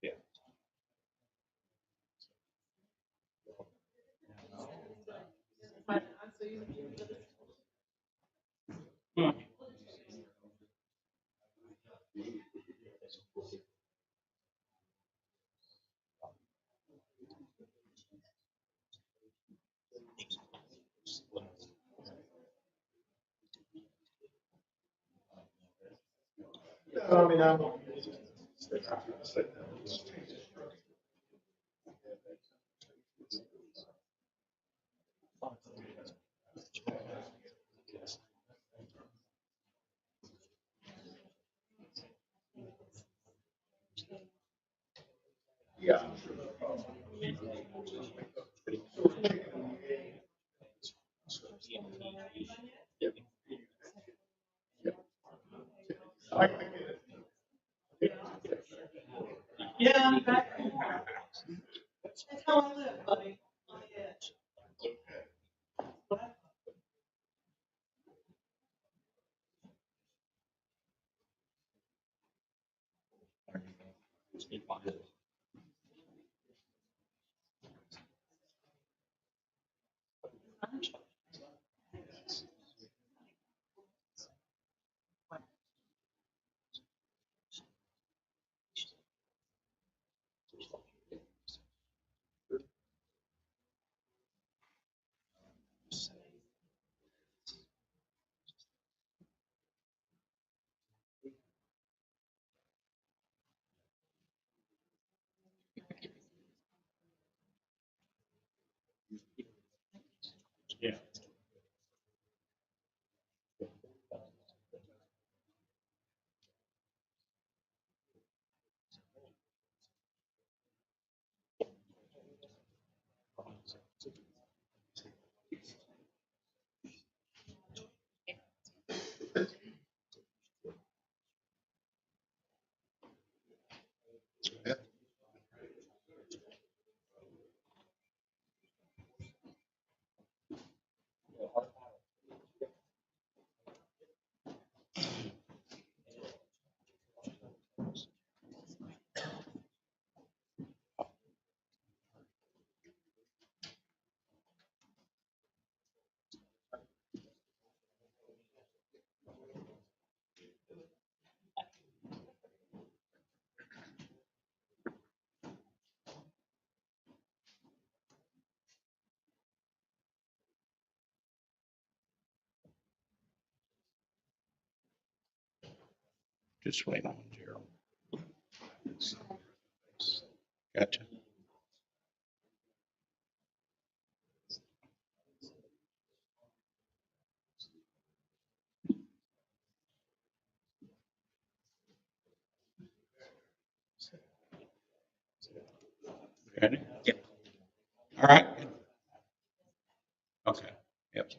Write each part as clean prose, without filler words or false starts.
Yeah. I mean, I'm. Yeah. Yeah, I'm back. That's how I live, buddy. On the edge. Yeah. Just wait on Gerald. Gotcha. Ready? Yep. All right. Okay. Yep.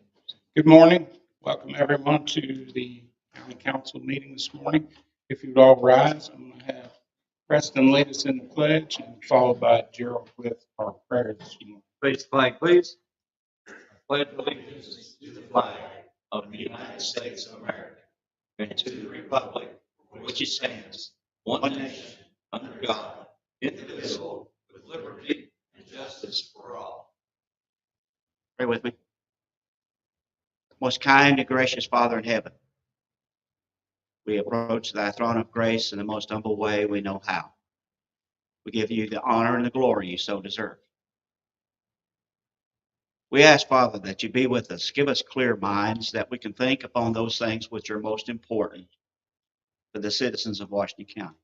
Good morning. Welcome everyone to the county council meeting this morning. If you'd all rise, I'm going to have Preston lead us in the pledge and followed by Gerald with our prayers this morning. Raise the flag, please. Pledge allegiance to the flag of the United States of America and to the republic for which it stands, one nation, under God, indivisible, with liberty and justice for all. Pray with me. Most kind and gracious Father in heaven, we approach thy throne of grace in the most humble way we know how. We give you the honor and the glory you so deserve. We ask, Father, that you be with us. Give us clear minds that we can think upon those things which are most important for the citizens of Washington County.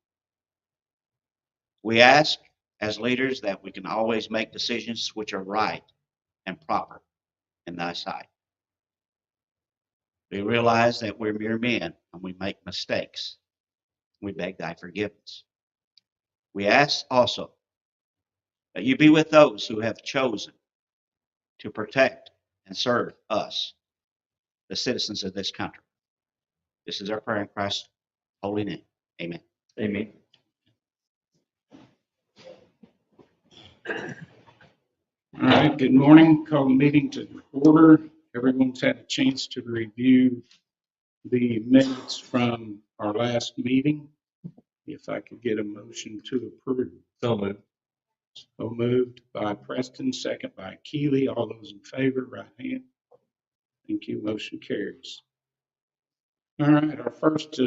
We ask, as leaders, that we can always make decisions which are right and proper in thy sight. We realize that we're mere men and we make mistakes. We beg thy forgiveness. We ask also that you be with those who have chosen to protect and serve us, the citizens of this country. This is our prayer in Christ's holy name. Amen. Amen. All right, good morning. Call the meeting to order. Everyone's had a chance to review the minutes from our last meeting. If I could get a motion to approve. So moved. So moved by Preston, second by Keeley. All those in favor, right hand. Thank you. Motion carries. All right, our first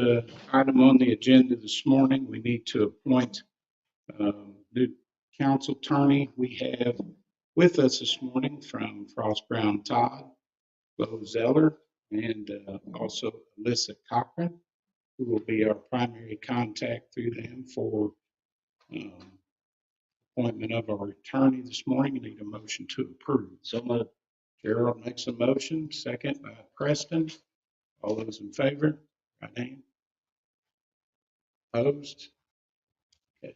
item on the agenda this morning, we need to appoint new council attorney. We have with us this morning from Frost Brown Todd, Bo Zeller, and also Alyssa Cochran, who will be our primary contact through them for um, appointment of our attorney this morning. I need a motion to approve. So moved. Gerald makes a motion, second by Preston. All those in favor, right hand. Opposed? Okay.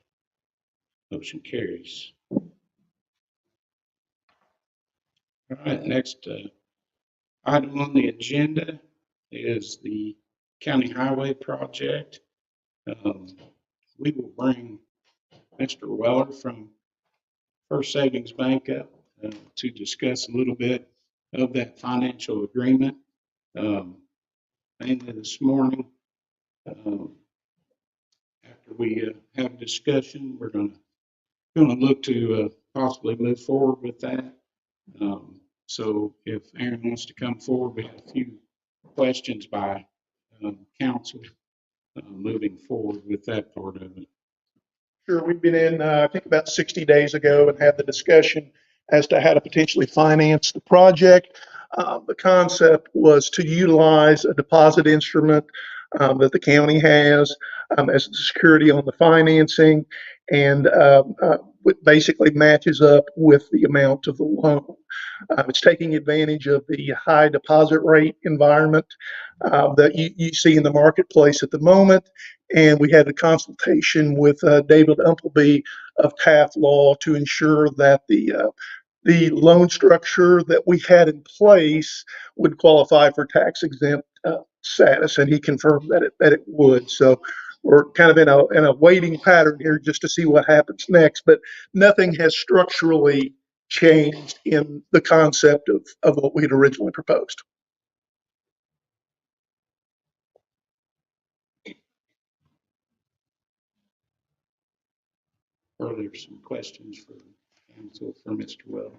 Motion carries. All right, next item on the agenda is the county highway project. We will bring Mr. Weller from First Savings Bank up to discuss a little bit of that financial agreement. Mainly this morning, after we have a discussion, we're going to look to possibly move forward with that. So if Aaron wants to come forward, we have a few questions by council moving forward with that part of it. Sure, we've been in, I think about 60 days ago and had the discussion as to how to potentially finance the project. The concept was to utilize a deposit instrument that the county has as the security on the financing, and it basically matches up with the amount of the loan. It's taking advantage of the high deposit rate environment that you see in the marketplace at the moment. And we had a consultation with David Umpleby of Taft Law to ensure that the loan structure that we had in place would qualify for tax exempt status, and he confirmed that it would. So we're kind of in a waiting pattern here just to see what happens next, but nothing has structurally changed in the concept of what we had originally proposed. Are there some questions for council for Mr. Well?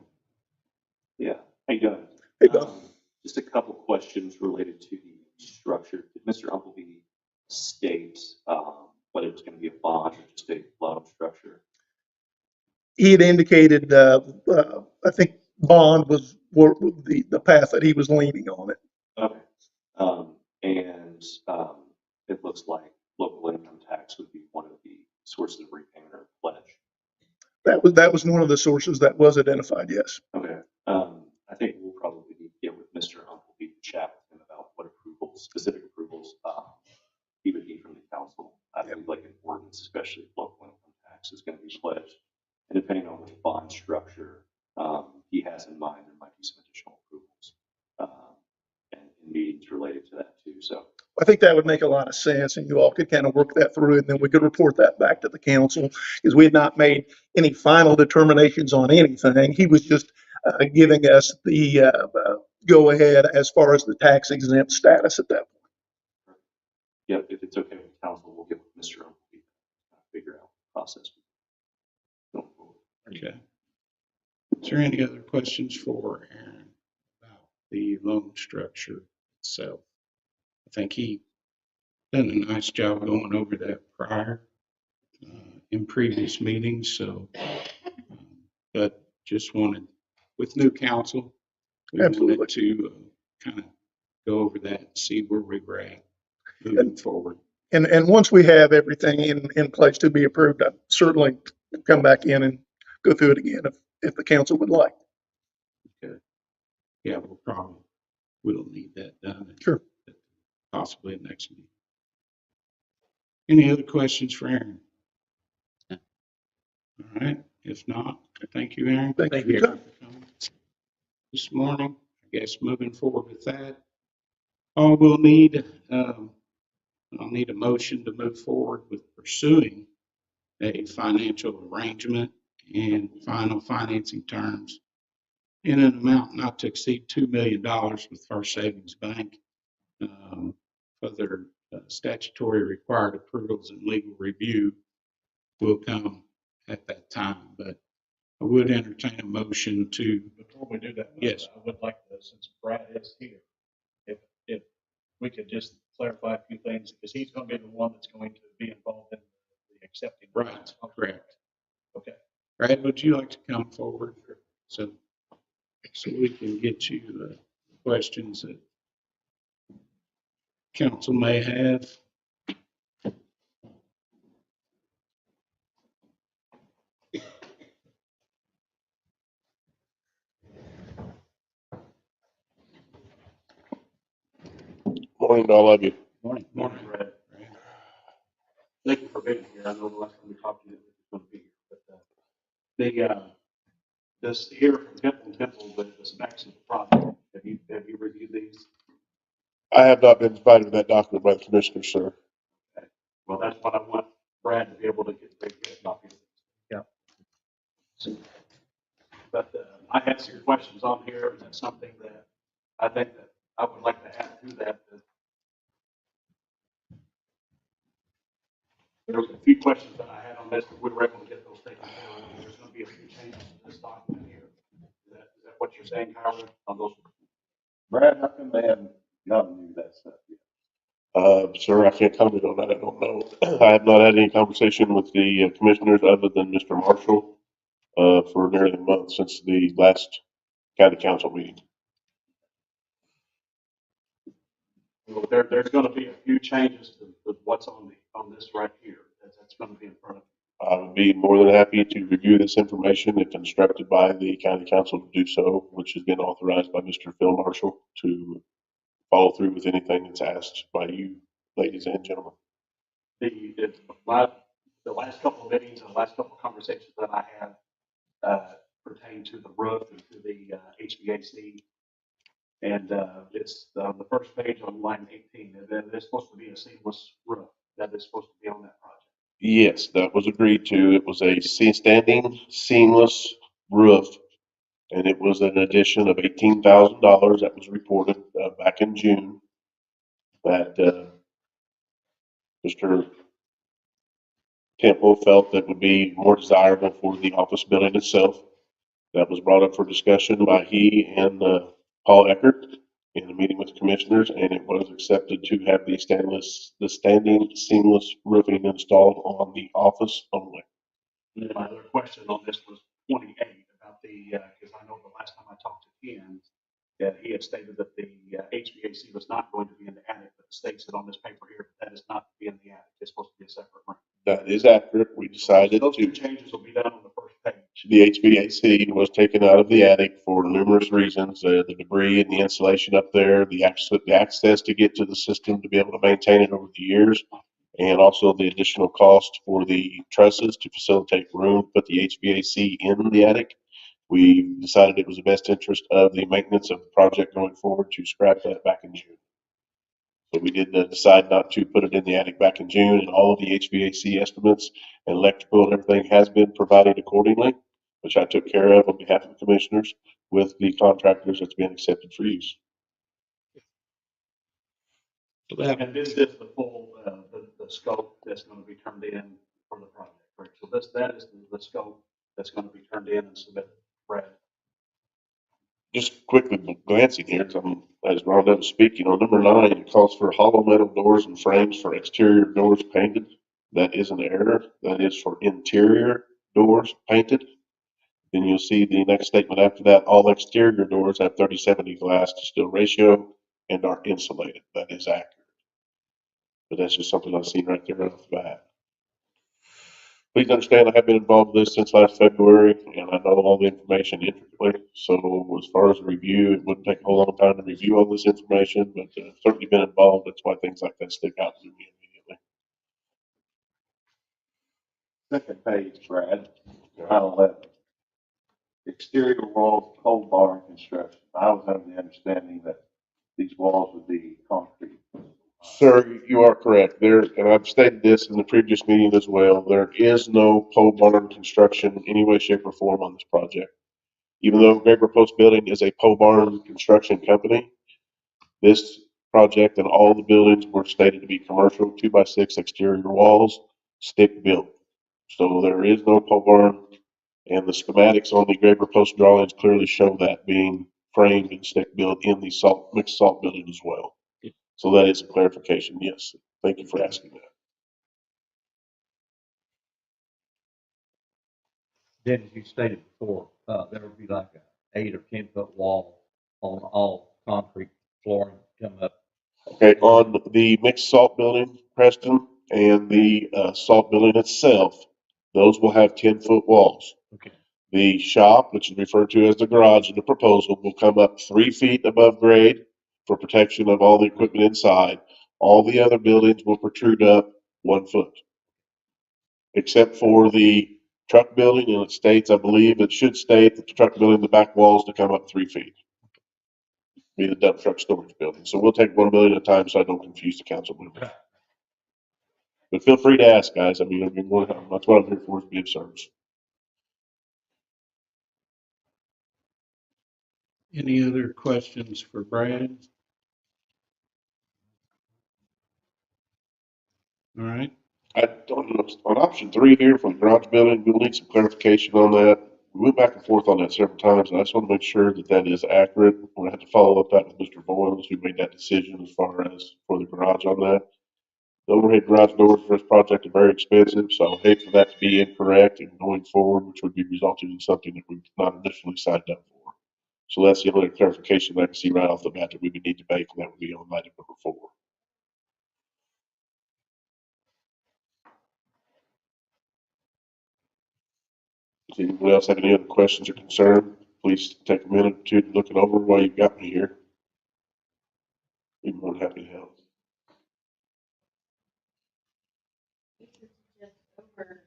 Yeah, how you doing? Hey, Bill. Just a couple questions related to the structure. Did Mr. Umpleby state whether it's going to be a bond or just a loan structure? He had indicated, I think bond was the path that he was leaning on it. Okay. And it looks like local income tax would be one of the sources of repayment or pledge. That was one of the sources that was identified, yes. Okay. I think we'll probably need to get with Mr. Umpleby to chat with him about what approvals, specific approvals he would need from the council. I think like an ordinance, especially if local income tax is going to be pledged. And depending on which bond structure he has in mind, there might be some additional approvals and meetings related to that too. So I think that would make a lot of sense, and you all could kind of work that through, and then we could report that back to the council, because we had not made any final determinations on anything. He was just giving us the go-ahead as far as the tax exempt status at that point. yeah, if it's okay with council, we'll get with Mr. Umpleby to figure out the process. Okay. Is there any other questions for Aaron about the loan structure itself? I think he done a nice job going over that prior in previous meetings. So, but just wanted, with new council, we Absolutely. wanted to kind of go over that and see where we were at moving forward. And once we have everything in place to be approved, I'd certainly come back in and go through it again if the council would like. Okay. Yeah, we'll need that done. Sure. Possibly at next meeting. Any other questions for Aaron? No. All right, if not, thank you, Aaron. Thank you for your time. This morning, I guess moving forward with that, all we'll need, I'll need a motion to move forward with pursuing a financial arrangement and final financing terms in an amount not to exceed $2 million with First Savings Bank for their statutory required approvals and legal review will come at that time. But I would entertain a motion to, Before we do that, Yes. I would like to, since Brad is here, if we could just clarify a few things, because he's going to be the one that's going to be involved in the accepting. right, correct. Okay. Brad, would you like to come forward? So we can get you the questions that council may have. Morning to all of you. Morning. Morning. Brad. Thank you for being here. I know the last time we talked to you, it was going to be here, but this here from Temple, the specs of the project, have you reviewed these? I have not been provided with that document by the commissioner, sir. Well, that's what I want Brad to be able to get a copy of. Yeah. But I had some questions on here, and that's something that I think that I would like to add to that. There was a few questions that I had on this, but we were able to get those taken care of. There's going to be a few changes to this document here. Is that what you're saying, Howard, on those? Brad, how come they haven't gotten you that stuff yet? Sir, I can't comment on that. I don't know. I have not had any conversation with the commissioners other than Mr. Marshall, for nearly a month since the last county council meeting. Well, there's going to be a few changes to what's on this right here. That's going to be in front of you. I would be more than happy to review this information if instructed by the county council to do so, which has been authorized by Mr. Phil Marshall to follow through with anything that's asked by you, ladies and gentlemen. The last couple of meetings and the last couple of conversations that I had pertain to the roof and to the HVAC. And it's the first page on line 18. And then there's supposed to be a seamless roof that is supposed to be on that project. Yes, that was agreed to. It was a standing seamless roof, and it was an addition of $18,000 that was reported back in June that Mr. Temple felt that would be more desirable for the office building itself. That was brought up for discussion by he and Paul Eckert in a meeting with the commissioners, and it was accepted to have the standing seamless roofing installed on the office only. And then my other question on this was 28 about because I know the last time I talked to Ken, that he had stated that the HVAC was not going to be in the attic, but it states it on this paper here, that is not to be in the attic. It's supposed to be a separate room. That is accurate. We decided Those two to, changes will be done on the first page. the HVAC was taken out of the attic for numerous reasons, the debris and the insulation up there, the access to get to the system to be able to maintain it over the years, and also the additional cost for the trusses to facilitate room, put the HVAC in the attic. We decided it was the best interest of the maintenance of the project going forward to scrap that back in June. So we did decide not to put it in the attic back in June, and all of the HVAC estimates and electrical and everything has been provided accordingly, which I took care of on behalf of the commissioners with the contractors that's been accepted for use. And this is the full, the scope that's going to be turned in for the project, correct? So that is the scope that's going to be turned in and submitted, Brad. Just quickly glancing here, as Rhonda was speaking, on number 9, it calls for hollow metal doors and frames for exterior doors painted. That is an error. That is for interior doors painted. Then you'll see the next statement after that, all exterior doors have 30/70 glass to steel ratio and are insulated. That is accurate. But that's just something I've seen right there off the bat. Please understand, I have been involved with this since last February, and I know all the information intricately. So as far as the review, it wouldn't take a whole long time to review all this information, but certainly been involved. That's why things like that stick out to me immediately. Second page, Brad, line 11. Exterior walls, coal barn construction. I was under the understanding that these walls would be concrete. Sir, you are correct. And I've stated this in the previous meeting as well, there is no pole barn construction in any way, shape, or form on this project. Even though Graber Post Building is a pole barn construction company, this project, and all the buildings were stated to be commercial, 2x6 exterior walls, stick built. So there is no pole barn, and the schematics on the Graber Post drawings clearly show that being framed and stick built in the mixed salt building as well. So that is a clarification, yes. Thank you for asking that. Then, as you stated before, there would be like a 8 or 10 foot wall on all concrete flooring come up. Okay, on the mixed salt building, Preston, and the salt building itself, those will have 10-foot walls. Okay. The shop, which is referred to as the garage in the proposal, will come up 3 feet above grade for protection of all the equipment inside. All the other buildings will protrude up 1 foot. Except for the truck building, and it states, I believe it should state that the truck building, the back walls to come up 3 feet. Be the dump truck storage building. So we'll take 1 building at a time so I don't confuse the council members. But feel free to ask, guys. I mean, that's what I'm here for, is be of service. Any other questions for Brad? All right. I don't know, on option 3 here for the garage building, we'll need some clarification on that. We went back and forth on that several times, and I just want to make sure that that is accurate. We're gonna have to follow up that with Mr. Boyles, who made that decision as far as for the garage on that. The overhead garage doors for this project are very expensive, so I hate for that to be incorrect and going forward, which would be resulting in something that we've not initially signed up for. So that's the only clarification that I can see right off the bat that we would need to make, and that would be on item number 4. Does anyone else have any other questions or concern? Please take a minute or two to look it over while you've got me here. Be more than happy to help. This is just over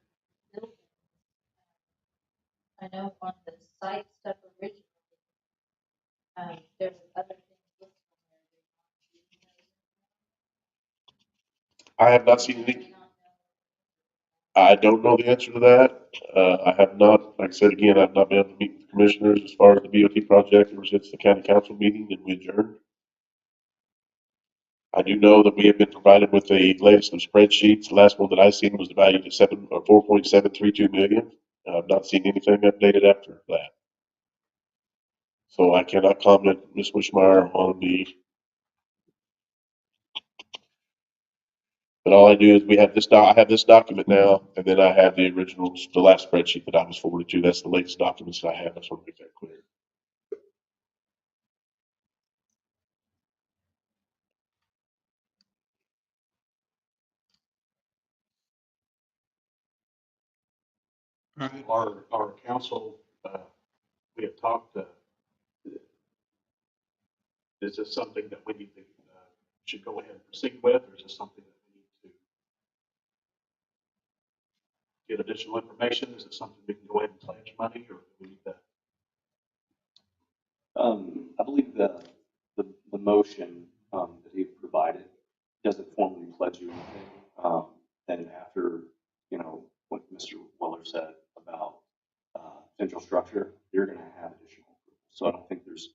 buildings. I know on the site stuff originally, there was other things listed I have not seen there. any, I don't know the answer to that. I have not, like I said again, I've not been able to meet with the commissioners as far as the BOT project ever since the county council meeting and we adjourned. I do know that we have been provided with the latest of spreadsheets. The last one that I seen was valued at 4.732 million. I've not seen anything updated after that. So I cannot comment, Ms. Wishmeyer, on the, but all I do is we have this I have this document now, and then I have the originals, the last spreadsheet that I was forwarded to. That's the latest documents that I have. I just want to make that clear. All right. Our council, we have talked, is this something that we need to, should go ahead and proceed with, or is this something that we need to get additional information? Is it something we can go ahead and pledge money, or do we need that? I believe the motion, that he provided doesn't formally pledge you anything. Then after, what Mr. Weller said about, central structure, you're gonna have additional. So I don't think there's,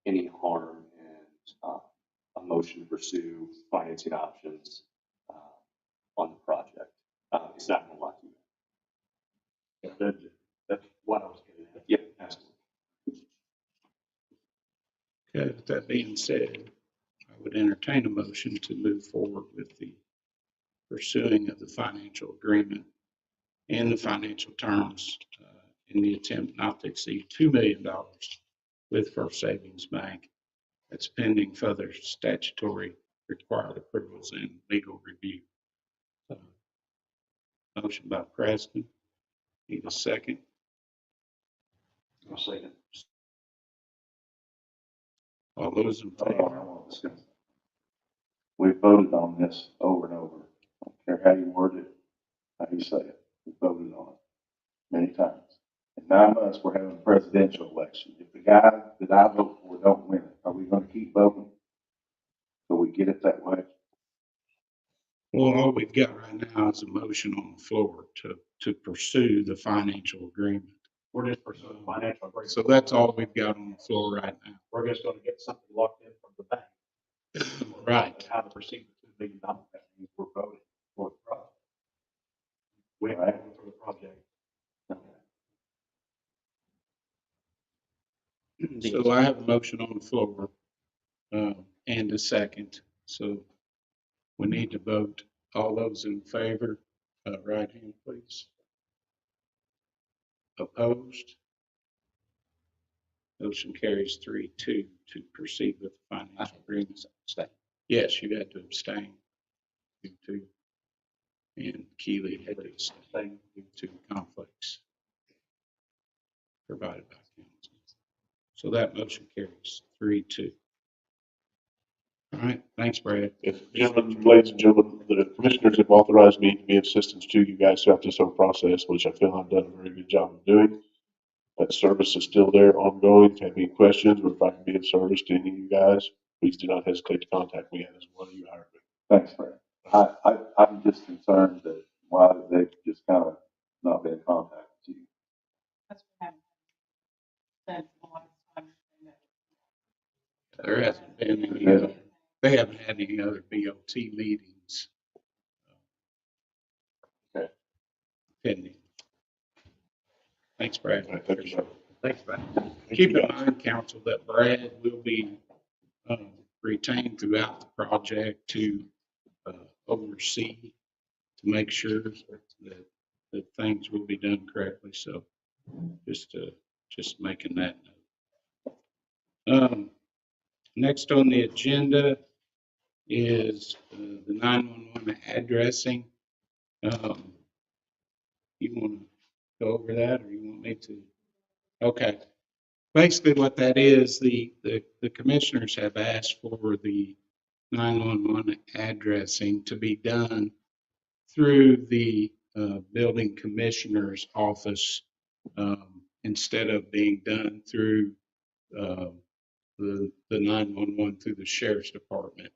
any harm in, a motion to pursue financing options, on the project. It's not gonna lock you in. That's what I was getting at. Yeah, absolutely. Okay, with that being said, I would entertain a motion to move forward with the pursuing of the financial agreement and the financial terms in the attempt not to exceed $2 million with First Savings Bank. That's pending further statutory required approvals and legal review. Motion by Preston. Need a second. I'll say it. All those in Hold on, I favor? want to discuss. We've voted on this over and over. I don't care how you word it, how you say it. We voted on it many times. In 9 months, we're having a presidential election. If the guy that I vote for don't win it, are we going to keep voting? So we get it that way? Well, all we've got right now is a motion on the floor to pursue the financial agreement. We're just pursuing financial agreement. So that's all we've got on the floor right now. We're just gonna get something locked in from the bank. Right. How to proceed with $2 million, that means we're voting for the project. We have to vote for the project. So I have a motion on the floor, and a second. So we need to vote. All those in favor, right hand, please. Opposed? Motion carries 3-2 to proceed with the financial agreement. Yes, you had to abstain due to, and Keely had to abstain due to conflicts provided by council. So that motion carries 3-2. All right, thanks, Brad. If, gentlemen, ladies and gentlemen, the commissioners have authorized me to be of assistance to you guys throughout this whole process, which I feel I've done a very good job of doing. That service is still there ongoing. If you have any questions or if I can be of service to any of you guys, please do not hesitate to contact me as one of you hired me. Thanks, Fred. I'm just concerned that why they've just kind of not been in contact with you. That's what happened. Since the last time. There hasn't been any, they haven't had any other BOT meetings. Okay. Pending. Thanks, Brad. All right, thank you, sir. Thanks, Brad. Keep in mind, council, that Brad will be retained throughout the project to oversee, to make sure that things will be done correctly. So just making that note. Next on the agenda is the 911 addressing. You want to go over that, or you want me to? Okay. Basically what that is, the commissioners have asked for the 911 addressing to be done through the building commissioner's office instead of being done through the 911 through the sheriff's department.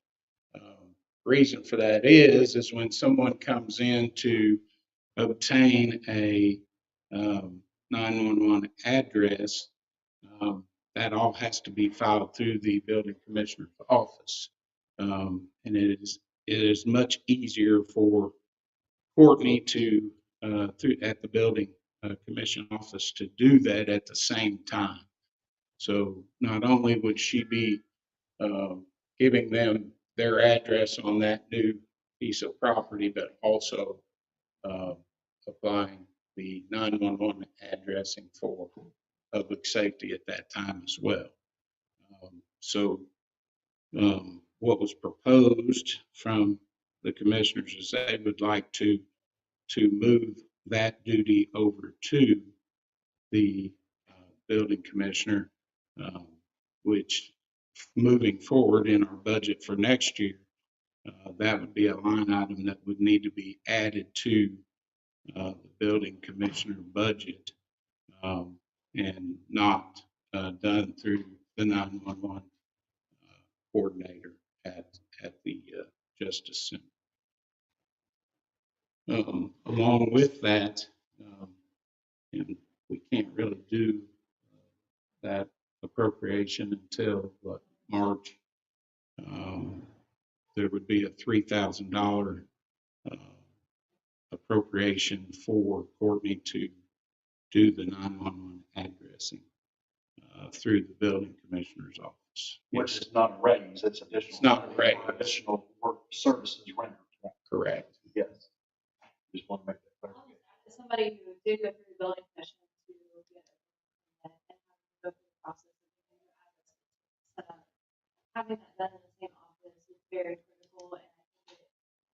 Reason for that is when someone comes in to obtain a 911 address, that all has to be filed through the building commissioner's office. And it is much easier for Courtney to, at the building commission office to do that at the same time. So not only would she be giving them their address on that new piece of property, but also applying the 911 addressing for public safety at that time as well. What was proposed from the commissioners is they would like to move that duty over to the building commissioner, which moving forward in our budget for next year, that would be a line item that would need to be added to the building commissioner budget and not done through the 911 coordinator at the Justice Center. Along with that, and we can't really do that appropriation until March. There would be a $3,000 appropriation for Courtney to do the 911 addressing through the building commissioner's office. Which is not a raise, it's additional. It's not a raise. Additional work services rendered. Correct. Yes. Just want to make that clear. Somebody who did go through the building commission to get it and go through the process of getting your address set up. Having that done in the same office is very critical, and I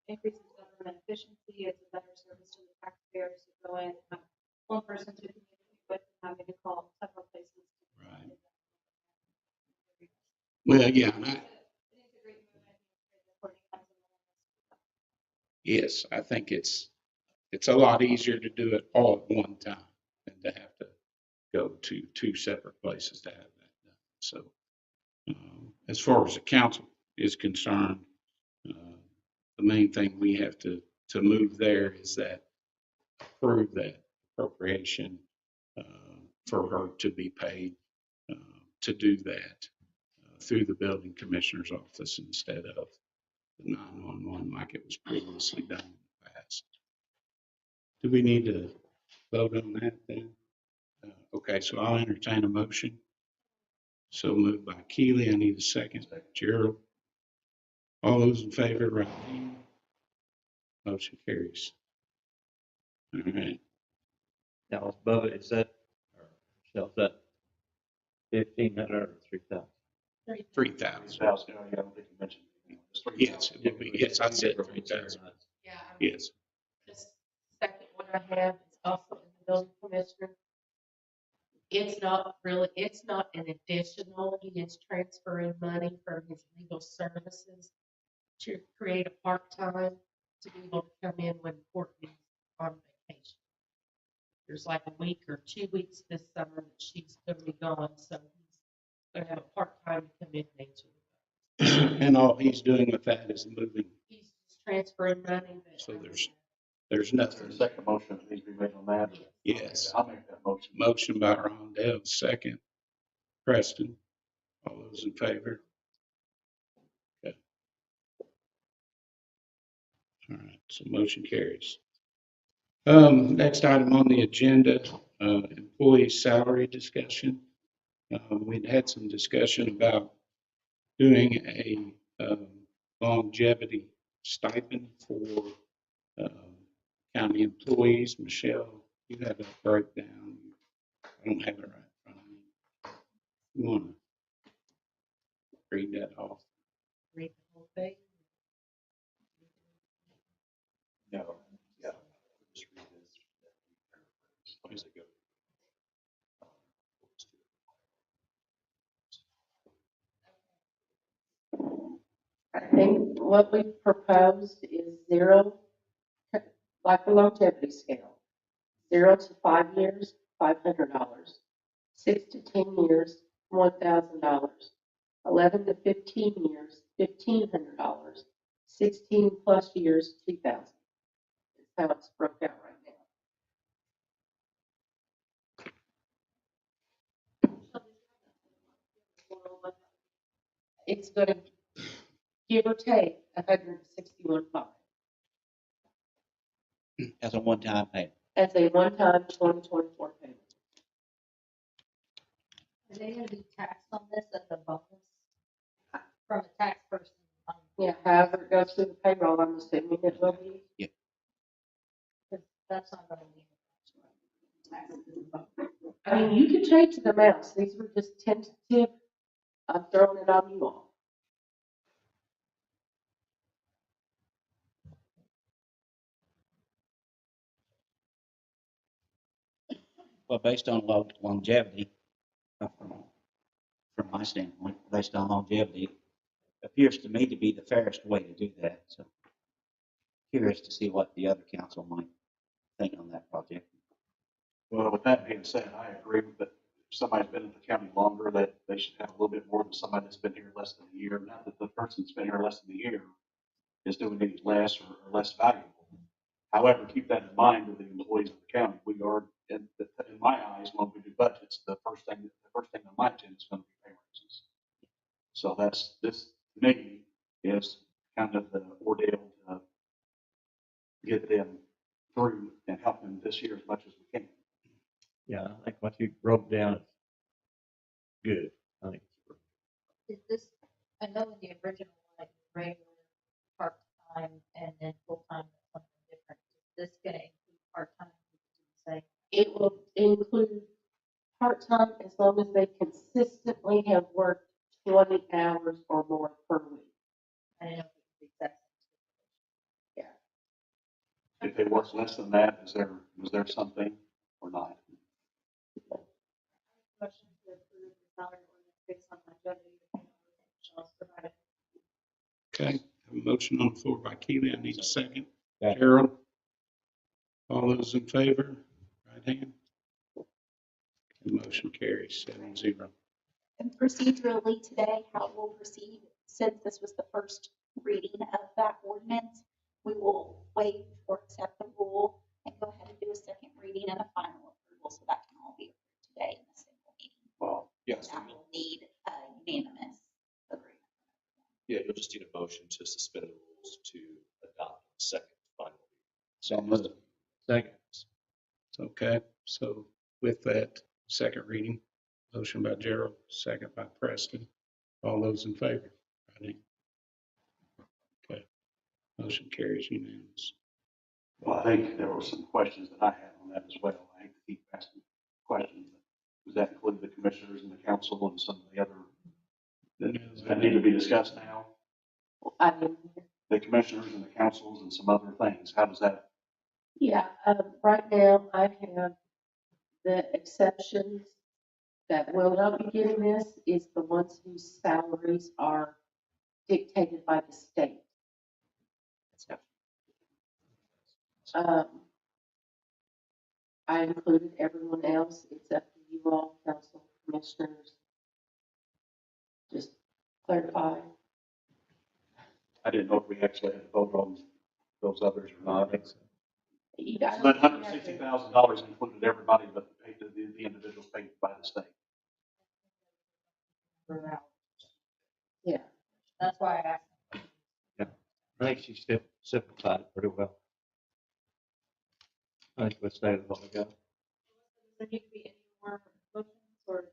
think it increases government efficiency. It's a better service to the taxpayers to go in and have one person to communicate with, and having to call several places. Right. Well, yeah, yes, I think it's a lot easier to do it all at one time than to have to go to two separate places to have that done. So, as far as the council is concerned, the main thing we have to move there is that approve that appropriation for her to be paid to do that through the building commissioner's office instead of the 911 like it was previously done in the past. Do we need to vote on that then? Okay, so I'll entertain a motion. So moved by Keely. I need a second. Gerald. All those in favor, right hand. Motion carries. All right. Now, Bubba, is that, or Michelle, is that 1,500 or 3,000? 3,000. Yeah, I don't think you mentioned. It's three Yes, thousand. it would be, yes, I said 3,000. Yeah. Yes. The second one I have is also in the building commissioner. It's not really, it's not an additional, he is transferring money from his legal services to create a part-time to be able to come in when Courtney's on vacation. There's like a week or 2 weeks this summer that she's gonna be gone, so he's gonna have a part-time to come in nature. And all he's doing with that is moving. He's just transferring money, but. So there's Is there a nothing. second motion that needs to be made on that? Yes. I'll make that motion. Motion by Rondell, second. Preston. All those in favor? Okay. All right, so motion carries. Next item on the agenda, employee salary discussion. We'd had some discussion about doing a longevity stipend for county employees. Michelle, you have that breakdown. I don't have it right in front of me. You want to read that off? Read the whole thing. No, yeah. Just read this. What does it go? I think what we proposed is zero, like the longevity scale. 0 to 5 years, $500. 6 to 10 years, $1,000. 11 to 15 years, $1,500. 16 plus years, $2,000. That's how it's broke out right now. It's going to give or take 161.5 As a one-time payment. as a one-time 2024 payment. Are they gonna be taxed on this as a bonus from a tax person? Yeah, however it goes through the payroll, I'm assuming it will be. That's not gonna be. I mean, you can change the amounts. These were just tentative. I'm throwing it on you all. Well, based on longevity, from my standpoint, based on longevity, it appears to me to be the fairest way to do that. So curious to see what the other council might think on that project. Well, with that being said, I agree that if somebody's been in the county longer, that they should have a little bit more than somebody that's been here less than a year. Not that the person that's been here less than a year is doing any less or less valuable. However, keep that in mind with the employees of the county. We are, in my eyes, when we do budgets, the first thing on my agenda is going to be pay raises. So this, to me, is kind of the ordeal to get them through and help them this year as much as we can. Yeah, I think what you wrote down is good. I think Is this, I know in the original, like regular, part-time, and then full-time, something different. Is this gonna include part-time? Say, It will include part-time as long as they consistently have worked 20 hours or more per week. I don't know if it's exact. If they work less than that, is there something or not? Question to approve the salary ordinance based on longevity. Michelle's provided. Okay, have a motion on the floor by Keely. I need a second. Okay. Gerald. All those in favor, right hand. The motion carries 7-0. And procedurally today, how we'll proceed, since this was the first reading of that ordinance, we will waive or accept the rule and go ahead and do a second reading and a final approval, so that can all be approved today in a single meeting. Well, yes, That will need a unanimous agreement. yeah, you'll just need a motion to suspend the rules So moved. Second. Okay, so with that second reading, motion by Gerald, second by Preston. All those in favor? Rodney? Okay, motion carries unanimous. Well, I think there were some questions that I had on that as well. I hate to keep asking questions. Does that include the commissioners and the council and some of the other that need to be discussed now? I mean, The commissioners and the councils and some other things. How does that? yeah, right now I have the exceptions that will not be getting this is the ones whose salaries are dictated by the state. Um, I included everyone else. It's up to you all, council, commissioners. Just clarify. I didn't know if we actually had to vote on those others or not. You So guys- that $160,000 included everybody but the individuals paid by the state. Yeah. That's why I asked. I think she simplified it pretty well. I think we stated what we got. Does there need to be any more motions or?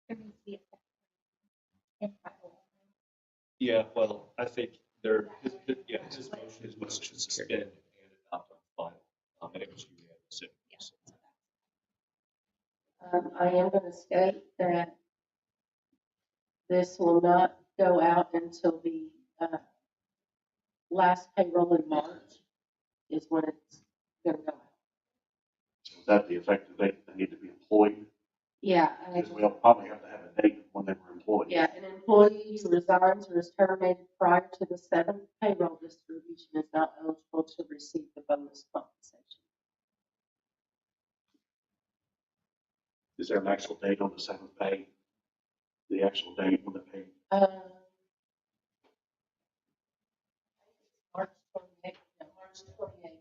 There needs to be a in title. Yeah, well, I think there, his motion was to suspend and adopt on final. And it was unanimous. I am going to state that this will not go out until the last payroll in March is when it's going to go out. So is that the effective date they need to be employed? Yeah, Because we'll probably have to have a date when they were employed. yeah, an employee who resigns or is terminated prior to the seventh payroll distribution is not eligible to receive the bonus compensation. Is there an actual date on the seventh pay? The actual date when the pay? March 28th, no, March 28th.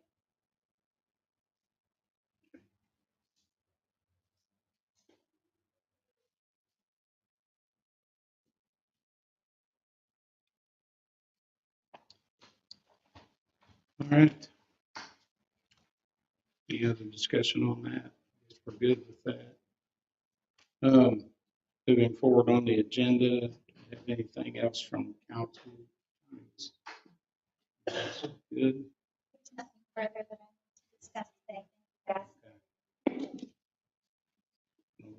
All right. Any other discussion on that? Guess we're good with that. Moving forward on the agenda, do you have anything else from council? Good. There's nothing further that I need to discuss today. Thank you, guys.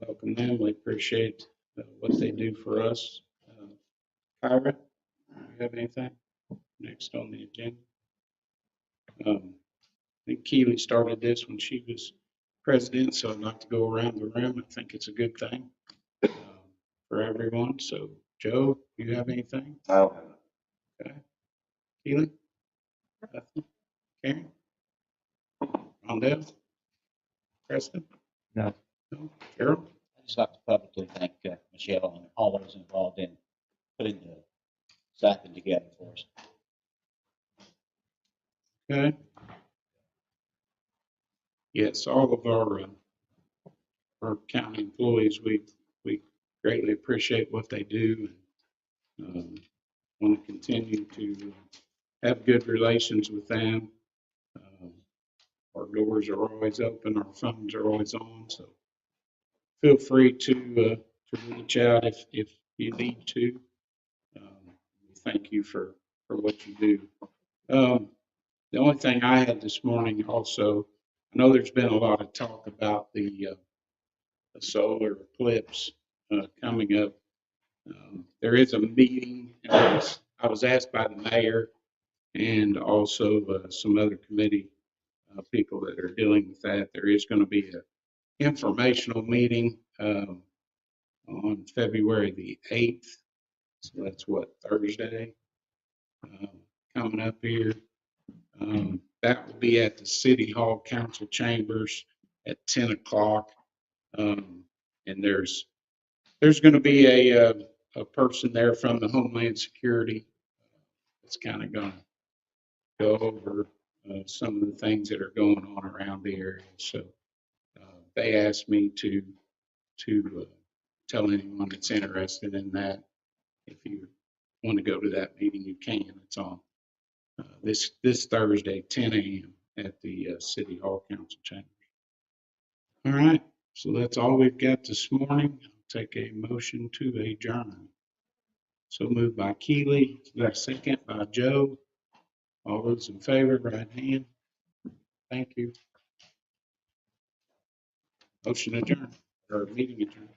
Welcome them. We appreciate what they do for us. Kyra, do you have anything next on the agenda? I think Keely started this when she was president, so I'd like to go around the room. I think it's a good thing for everyone. So, Joe, do you have anything? I don't have it. Okay. Keely? Nothing? Karen? Rondell? Preston? No. No? Gerald? I'd just like to publicly thank Michelle and all those involved in putting the stipend together for us. Okay. Yes, all of our county employees, we greatly appreciate what they do and want to continue to have good relations with them. Our doors are always open, our phones are always on, so feel free to reach out if you need to. We thank you for what you do. The only thing I had this morning also, I know there's been a lot of talk about the solar eclipse coming up. There is a meeting, and I was asked by the mayor and also some other committee people that are dealing with that. There is going to be an informational meeting on February the 8th. So that's what, Thursday, coming up here. That will be at the City Hall Council Chambers at 10 o'clock. And there's going to be a person there from the Homeland Security that's kind of going to go over some of the things that are going on around the area. So they asked me to tell anyone that's interested in that. If you want to go to that meeting, you can. It's on this Thursday, 10 a.m. at the City Hall Council Chambers. All right, so that's all we've got this morning. Take a motion to adjourn. So moved by Keely, is there a second by Joe? All those in favor, right hand. Thank you. Motion adjourned, or meeting adjourned.